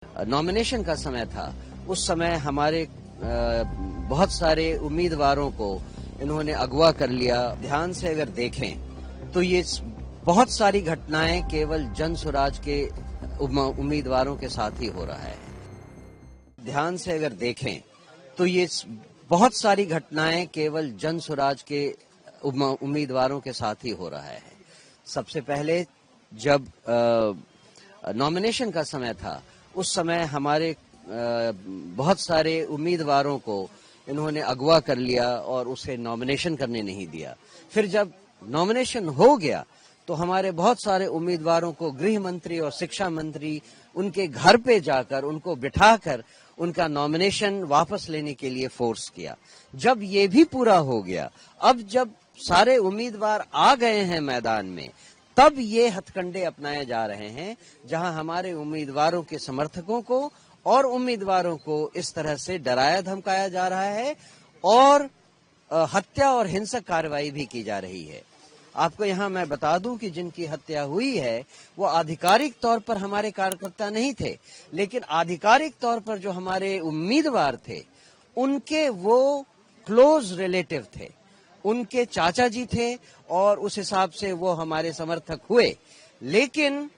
Nomination का समय था, उस समय हमारे बहुत सारे उम्मीदवारों को इन्होंने अगवा कर लिया। ध्यान से अगर देखें तो ये बहुत सारी घटनाएं केवल जन स्वराज के उम्मीदवारों के साथ ही हो रहा है। ध्यान से अगर देखें तो ये बहुत सारी घटनाएं केवल जन स्वराज के उम्मीदवारों के साथ ही हो रहा है। सबसे पहले जब नॉमिनेशन का समय था, उस समय हमारे बहुत सारे उम्मीदवारों को इन्होंने अगवा कर लिया और उसे नॉमिनेशन करने नहीं दिया। फिर जब नॉमिनेशन हो गया तो हमारे बहुत सारे उम्मीदवारों को गृह मंत्री और शिक्षा मंत्री उनके घर पे जाकर उनको बिठाकर उनका नॉमिनेशन वापस लेने के लिए फोर्स किया। जब ये भी पूरा हो गया, अब जब सारे उम्मीदवार आ गए हैं मैदान में, तब ये हथकंडे अपनाए जा रहे हैं जहां हमारे उम्मीदवारों के समर्थकों को और उम्मीदवारों को इस तरह से डराया धमकाया जा रहा है और हत्या और हिंसक कार्रवाई भी की जा रही है। आपको यहां मैं बता दूं कि जिनकी हत्या हुई है वो आधिकारिक तौर पर हमारे कार्यकर्ता नहीं थे, लेकिन आधिकारिक तौर पर जो हमारे उम्मीदवार थे उनके वो क्लोज रिलेटिव थे, उनके चाचा जी थे और उस हिसाब से वो हमारे समर्थक हुए। लेकिन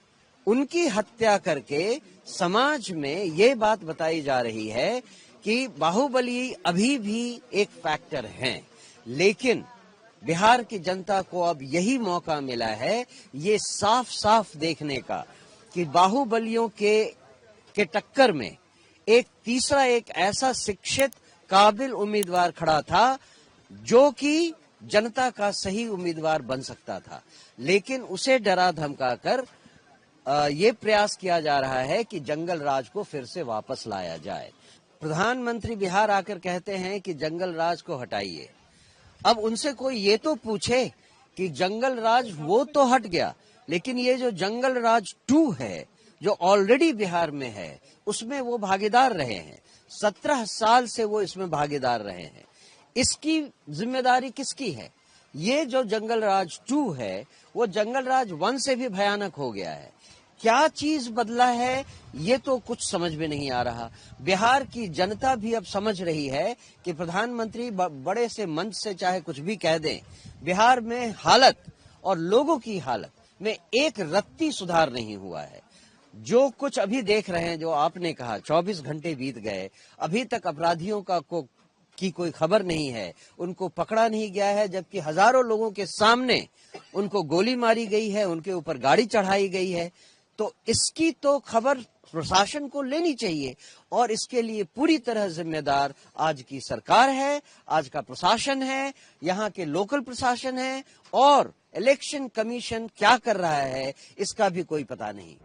उनकी हत्या करके समाज में ये बात बताई जा रही है कि बाहुबली अभी भी एक फैक्टर हैं। लेकिन बिहार की जनता को अब यही मौका मिला है ये साफ साफ देखने का कि बाहुबलियों के टक्कर में एक तीसरा एक ऐसा शिक्षित काबिल उम्मीदवार खड़ा था जो कि जनता का सही उम्मीदवार बन सकता था। लेकिन उसे डरा धमका कर ये प्रयास किया जा रहा है कि जंगल राज को फिर से वापस लाया जाए। प्रधानमंत्री बिहार आकर कहते हैं कि जंगल राज को हटाइए। अब उनसे कोई ये तो पूछे कि जंगल राज वो तो हट गया, लेकिन ये जो जंगल राज 2 है जो ऑलरेडी बिहार में है उसमें वो भागीदार रहे हैं। 17 साल से वो इसमें भागीदार रहे हैं। इसकी जिम्मेदारी किसकी है? ये जो जंगल राज 2 है वो जंगल राज 1 से भी भयानक हो गया है। क्या चीज बदला है ये तो कुछ समझ में नहीं आ रहा। बिहार की जनता भी अब समझ रही है कि प्रधानमंत्री बड़े से मंच से चाहे कुछ भी कह दें, बिहार में हालत और लोगों की हालत में एक रत्ती सुधार नहीं हुआ है। जो कुछ अभी देख रहे हैं, जो आपने कहा 24 घंटे बीत गए, अभी तक अपराधियों की कोई खबर नहीं है, उनको पकड़ा नहीं गया है, जबकि हजारों लोगों के सामने उनको गोली मारी गई है, उनके ऊपर गाड़ी चढ़ाई गई है। तो इसकी तो खबर प्रशासन को लेनी चाहिए और इसके लिए पूरी तरह जिम्मेदार आज की सरकार है, आज का प्रशासन है, यहाँ के लोकल प्रशासन है और इलेक्शन कमीशन क्या कर रहा है इसका भी कोई पता नहीं।